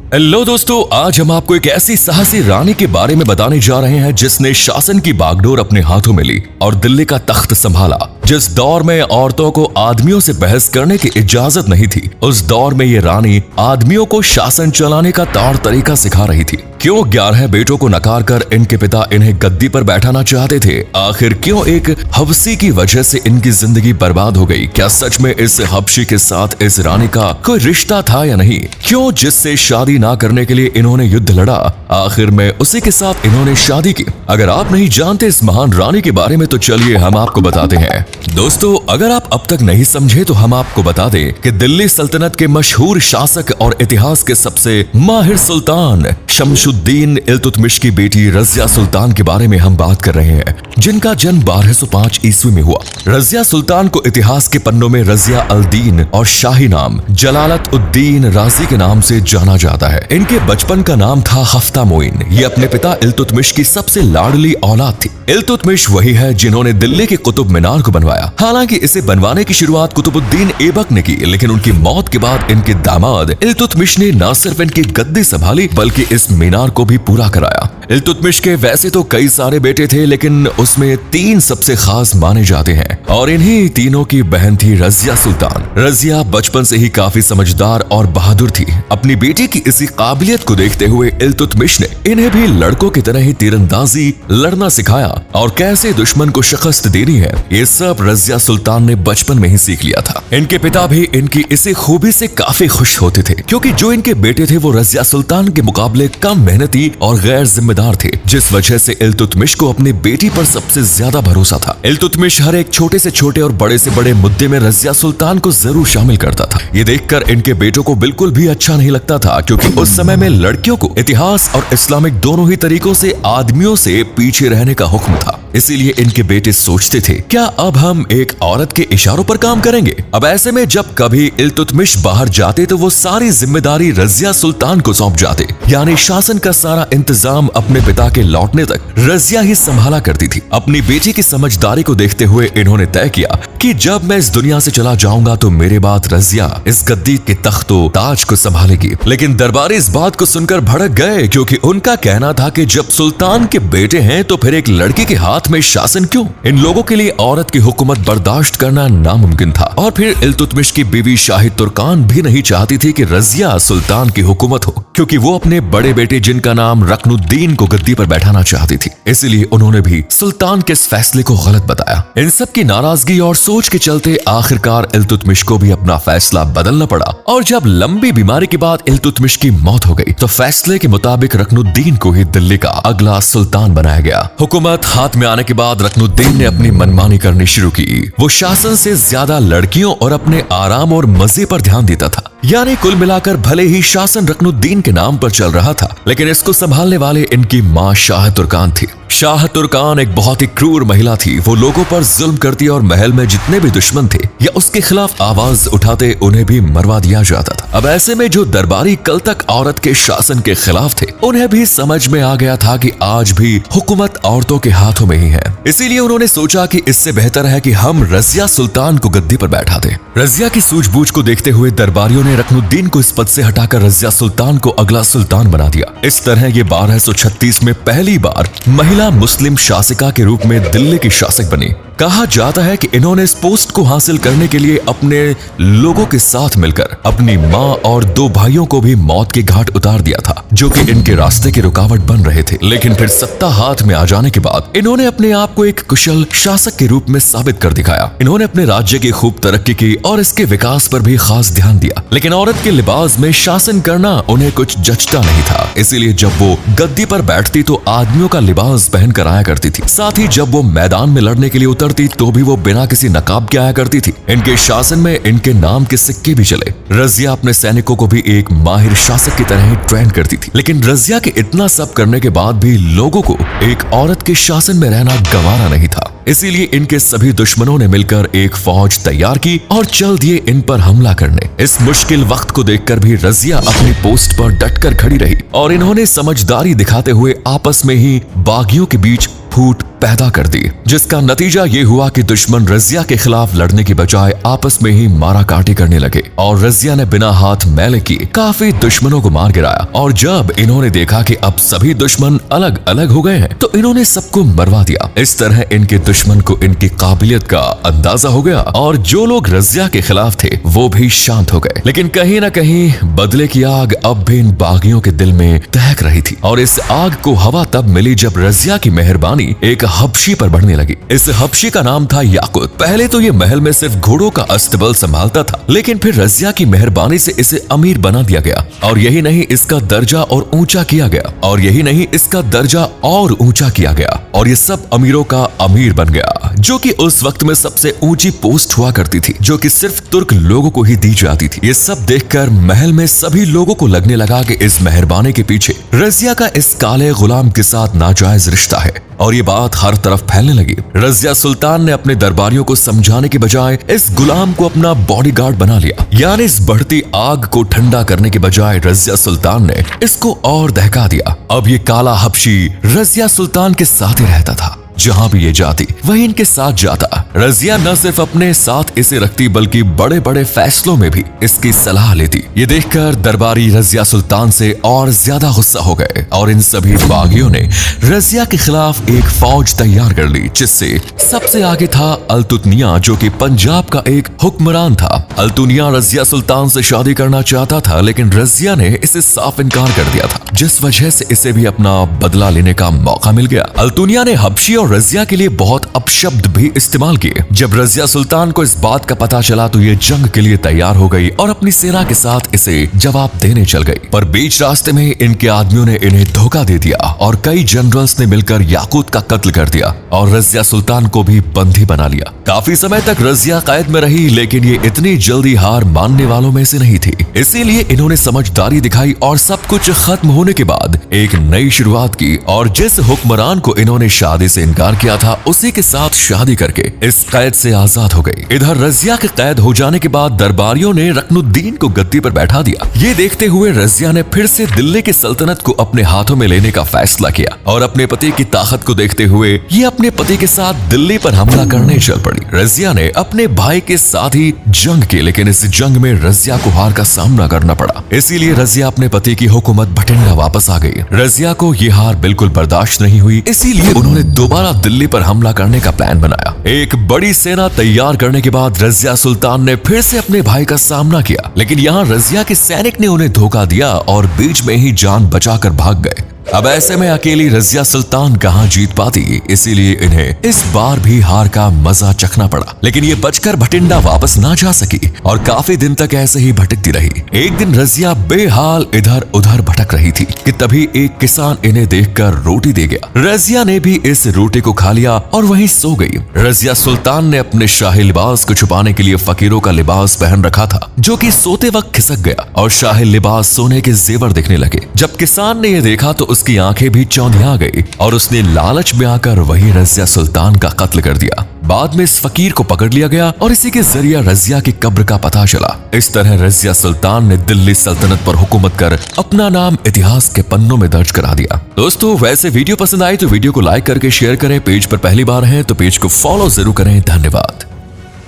Hello दोस्तों, आज हम आपको एक ऐसी साहसी रानी के बारे में बताने जा रहे हैं जिसने शासन की बागडोर अपने हाथों में ली और दिल्ली का तख्त संभाला। जिस दौर में औरतों को आदमियों से बहस करने की इजाजत नहीं थी, उस दौर में ये रानी आदमियों को शासन चलाने का तौर तरीका सिखा रही थी। क्यों 11 बेटों को नकार कर इनके पिता इन्हें गद्दी पर बैठाना चाहते थे? आखिर क्यों एक हबसी की वजह से इनकी जिंदगी बर्बाद हो गई? क्या सच में इस हबशी के साथ इस रानी का कोई रिश्ता था या नहीं? क्यों जिससे शादी ना करने के लिए इन्होंने युद्ध लड़ा, आखिर में उसी के साथ इन्होंने शादी की? अगर आप नहीं जानते इस महान रानी के बारे में तो चलिए हम आपको बताते हैं। दोस्तों, अगर आप अब तक नहीं समझे तो हम आपको बता दें कि दिल्ली सल्तनत के मशहूर शासक और इतिहास के सबसे माहिर सुल्तान शमशुद्दीन इल्तुतमिश की बेटी रजिया सुल्तान के बारे में हम बात कर रहे हैं, जिनका जन्म 1205 ईस्वी में हुआ। रजिया सुल्तान को इतिहास के पन्नों में रजिया अल दीन और शाही नाम जलालत उद्दीन राजी के नाम से जाना जाता है। इनके बचपन का नाम था हफ्ता मोइन। ये अपने पिता इल्तुतमिश की सबसे लाडली औलाद थी। इल्तुतमिश वही है जिन्होंने दिल्ली के कुतुब मीनार को बनवाया। हालांकि इसे बनवाने की शुरुआत कुतुबुद्दीन ऐबक ने की, लेकिन उनकी मौत के बाद इनके दामाद इल्तुतमिश ने न सिर्फ इनकी गद्दी संभाली बल्कि इस मीनार को भी पूरा कराया। इल्तुतमिश के वैसे तो कई सारे बेटे थे, लेकिन उसमें 3 सबसे खास माने जाते हैं और इन्हीं तीनों की बहन थी रजिया सुल्तान। रजिया बचपन से ही काफी समझदार और बहादुर थी। अपनी बेटी की इसी काबिलियत को देखते हुए इल्तुतमिश ने इन्हें भी लड़कों की तरह ही तीरंदाजी, लड़ना सिखाया और कैसे दुश्मन को शिकस्त देनी है, ये सब रजिया सुल्तान ने बचपन में ही सीख लिया था। इनके पिता भी इनकी इसी खूबी से काफी खुश होते थे, क्योंकि जो इनके बेटे थे वो रजिया सुल्तान के मुकाबले कम मेहनती और गैर जिम्मेदार थे, जिस वजह से इल्तुतमिश को अपनी बेटी पर सबसे ज्यादा भरोसा था। इल्तुतमिश हर एक छोटे से छोटे और बड़े से बड़े मुद्दे में रजिया सुल्तान को जरूर शामिल करता था। ये देखकर इनके बेटों को बिल्कुल भी अच्छा नहीं लगता था, क्योंकि उस समय में लड़कियों को इतिहास और इस्लामिक दोनों ही तरीकों से आदमियों से पीछे रहने का हुक्म था। इसीलिए इनके बेटे सोचते थे, क्या अब हम एक औरत के इशारों पर काम करेंगे? अब ऐसे में जब कभी इल्तुतमिश बाहर जाते तो वो सारी जिम्मेदारी रजिया सुल्तान को सौंप जाते, यानी शासन का सारा इंतजाम अपने पिता के लौटने तक रजिया ही संभाला करती थी। अपनी बेटी की समझदारी को देखते हुए इन्होंने तय किया कि जब मैं इस दुनिया से चला जाऊंगा तो मेरे बाद रजिया इस गद्दी के तख्तो ताज को संभालेगी। लेकिन दरबारी इस बात को सुनकर भड़क गए, क्योंकि उनका कहना था कि जब सुल्तान के बेटे हैं तो फिर एक लड़की के हाथ में शासन क्यों? इन लोगों के लिए औरत की हुकूमत बर्दाश्त करना नामुमकिन था। और फिर इल्तुतमिश की बीवी शाही तुर्कान भी नहीं चाहती थी कि रजिया सुल्तान की हुकूमत हो, क्योंकि वो अपने बड़े बेटे जिनका नाम रकनुद्दीन को गद्दी पर बैठाना चाहती थी। इसलिए उन्होंने भी सुल्तान के इस फैसले को गलत बताया। इन सब की नाराजगी और सोच के चलते आखिरकार इल्तुतमिश को भी अपना फैसला बदलना पड़ा, और जब लंबी बीमारी के बाद इल्तुतमिश की मौत हो गई तो फैसले के मुताबिक रकनुद्दीन को ही दिल्ली का अगला सुल्तान बनाया गया। हुकूमत हाथ में आने के बाद रकनुद्दीन ने अपनी मनमानी करनी शुरू की। वो शासन से ज्यादा लड़कियों और अपने आराम और मजे पर ध्यान देता था। यानी कुल मिलाकर भले ही शासन रकनुद्दीन के नाम पर चल रहा था, लेकिन इसको संभालने वाले इनकी माँ शाह तुर्कान थी। शाह तुर्कान एक बहुत ही क्रूर महिला थी। वो लोगों पर जुल्म करती और महल में जितने भी दुश्मन थे या उसके खिलाफ आवाज उठाते उन्हें भी मरवा दिया जाता था। अब ऐसे में जो दरबारी कल तक औरत के शासन के खिलाफ थे, उन्हें भी समझ में आ गया था कि आज भी हुकूमत औरतों के हाथों में ही है। इसीलिए उन्होंने सोचा कि इससे बेहतर है कि हम रजिया सुल्तान को गद्दी पर बैठा दें। रजिया की सूझबूझ को देखते हुए दरबारियों ने रकनुद्दीन को इस पद से हटाकर रजिया सुल्तान को अगला सुल्तान बना दिया। इस तरह ये 1236 में पहली बार महिला मुस्लिम शासिका के रूप में दिल्ली की शासक बनी। कहा जाता है कि इन्होंने इस पोस्ट को हासिल करने के लिए अपने लोगों के साथ मिलकर अपनी माँ और 2 भाइयों को भी मौत के घाट उतार दिया था, जो कि इनके रास्ते की रुकावट बन रहे थे। लेकिन फिर सत्ता हाथ में आ जाने के बाद इन्होंने अपने आप को एक कुशल शासक के रूप में साबित कर दिखाया। इन्होंने अपने राज्य की खूब तरक्की की और इसके विकास पर भी खास ध्यान दिया। लेकिन औरत के लिबास में शासन करना उन्हें कुछ जचता नहीं था। इसीलिए जब वो गद्दी पर बैठती तो आदमियों का लिबास पहन कर आया करती थी। साथ ही जब वो मैदान में लड़ने के लिए तो भी वो बिना किसी नकाब के आया करती थी। इनके शासन में इनके नाम के सिक्के भी चले। रजिया अपने सैनिकों को भी एक माहिर शासक की तरह ही ट्रेन करती थी। लेकिन रजिया के इतना सब करने के बाद भी लोगों को एक औरत के शासन में रहना गवारा नहीं था। इसीलिए इनके सभी दुश्मनों ने मिलकर एक फौज तैयार की और चल दिए इन पर हमला करने। इस मुश्किल वक्त को देखकर भी रजिया अपनी पोस्ट पर डटकर खड़ी रही और इन्होंने समझदारी दिखाते हुए आपस में ही बागियों के बीच फूट पैदा कर दी, जिसका नतीजा ये हुआ कि दुश्मन रजिया के खिलाफ लड़ने की बजाय आपस में ही मारा काटी करने लगे और रजिया ने बिना हाथ मैले किए काफी दुश्मनों को मार गिराया। और जब इन्होंने देखा कि अब सभी दुश्मन अलग अलग हो गए हैं तो इन्होंने सबको मरवा दिया। इस तरह इनके दुश्मन को इनकी काबिलियत का अंदाजा हो गया और जो लोग रजिया के खिलाफ थे वो भी शांत हो गए। लेकिन कहीं न कहीं बदले की आग अब भी इन बागियों के दिल में दहक रही थी और इस आग को हवा तब मिली जब रजिया की मेहरबानी एक हबशी पर बढ़ने लगी। इस हबशी का नाम था याकूत। पहले तो ये महल में सिर्फ घोड़ों का अस्तबल संभालता था, लेकिन फिर रजिया की मेहरबानी से इसे अमीर बना दिया गया और यही नहीं इसका दर्जा और ऊंचा किया गया और यही नहीं इसका दर्जा और ऊंचा किया गया और ये सब अमीरों का अमीर बन गया, जो कि उस वक्त में सबसे ऊंची पोस्ट हुआ करती थी, जो कि सिर्फ तुर्क लोगों को ही दी जाती थी। ये सब देखकर महल में सभी लोगों को लगने लगा कि इस मेहरबानी के पीछे रजिया का इस काले गुलाम के साथ नाजायज रिश्ता है और ये बात हर तरफ फैलने लगी। रजिया सुल्तान ने अपने दरबारियों को समझाने की बजाय इस गुलाम को अपना बॉडीगार्ड बना लिया, यानी इस बढ़ती आग को ठंडा करने के बजाय रजिया सुल्तान ने इसको और दहका दिया। अब ये काला हबशी रजिया सुल्तान के साथ ही रहता था, जहाँ भी ये जाती वही इनके साथ जाता। रजिया न सिर्फ अपने साथ इसे रखती बल्कि बड़े बड़े फैसलों में भी इसकी सलाह लेती। ये देखकर दरबारी रजिया सुल्तान से और ज्यादा गुस्सा हो गए और इन सभी बागियों ने रजिया के खिलाफ एक फौज तैयार कर ली, जिससे सबसे आगे था अल्तुतनिया, जो कि पंजाब का एक हुक्मरान था। अल्तुनिया रजिया सुल्तान से शादी करना चाहता था, लेकिन रजिया ने इसे साफ इनकार कर दिया था, जिस वजह से इसे भी अपना बदला लेने का मौका मिल गया। अल्तुनिया ने हबशी और रजिया के लिए बहुत अपशब्द भी इस्तेमाल किए। जब रजिया सुल्तान को इस बात का पता चला तो ये जंग के लिए तैयार हो गई और अपनी सेना के साथ इसे जवाब देने चल गई। पर बीच रास्ते में इनके आदमियों ने इन्हें धोखा दे दिया और कई जनरल्स ने मिलकर याकूत का कत्ल कर दिया और रजिया सुल्तान को भी बंदी बना लिया। काफी समय तक रजिया कैद में रही, लेकिन ये इतनी जल्दी हार मानने वालों में से नहीं थी। इसीलिए इन्होंने समझदारी दिखाई और सब कुछ खत्म होने के बाद एक नई शुरुआत की और जिस हुक्मरान को इन्होंने शादी से इनकार किया था उसी के साथ शादी करके इस कैद से आजाद हो गई। इधर रजिया के कैद हो जाने के बाद दरबारियों ने रकनुद्दीन को गद्दी पर बैठा दिया। ये देखते हुए रजिया ने फिर से दिल्ली की सल्तनत को अपने हाथों में लेने का फैसला किया और अपने पति की ताकत को देखते हुए ये अपने पति के साथ दिल्ली पर हमला करने चल पड़ी। रजिया ने अपने भाई के साथ ही जंग की, लेकिन इस जंग में रजिया को हार का सामना करना पड़ा। इसीलिए रजिया अपने पति की हुकूमत भटिंडा वापस आ गई। रजिया को ये हार बिल्कुल बर्दाश्त नहीं हुई, इसीलिए उन्होंने दोबारा दिल्ली पर हमला करने का प्लान बनाया। एक बड़ी सेना तैयार करने के बाद रजिया सुल्तान ने फिर से अपने भाई का सामना किया, लेकिन यहाँ रजिया के सैनिक ने उन्हें धोखा दिया और बीच में ही जान बचाकर भाग गए। अब ऐसे में अकेली रजिया सुल्तान कहाँ जीत पाती, इसीलिए इन्हें इस बार भी हार का मजा चखना पड़ा। लेकिन ये बचकर भटिंडा वापस ना जा सकी और काफी दिन तक ऐसे ही भटकती रही। एक दिन रजिया बेहाल इधर उधर भटक रही थी कि तभी एक किसान इन्हें देखकर रोटी दे गया। रजिया ने भी इस रोटी को खा लिया और वहीं सो गई। रजिया सुल्तान ने अपने शाही लिबास को छुपाने के लिए फकीरों का लिबास पहन रखा था, जो कि सोते वक्त खिसक गया और शाही लिबास सोने के जेवर दिखने लगे। जब किसान ने यह देखा तो उसकी आंखें भी चौंधिया गई और उसने लालच में आकर वही रजिया सुल्तान का कत्ल कर दिया। बाद में इस फकीर को पकड़ लिया गया और इसी के जरिए रजिया की कब्र का पता चला। इस तरह रजिया सुल्तान ने दिल्ली सल्तनत पर हुकूमत कर अपना नाम इतिहास के पन्नों में दर्ज करा दिया। दोस्तों, वैसे वीडियो पसंद आई तो वीडियो को लाइक करके शेयर करें। पेज पर पहली बार हैं तो पेज को फॉलो जरूर करें। धन्यवाद।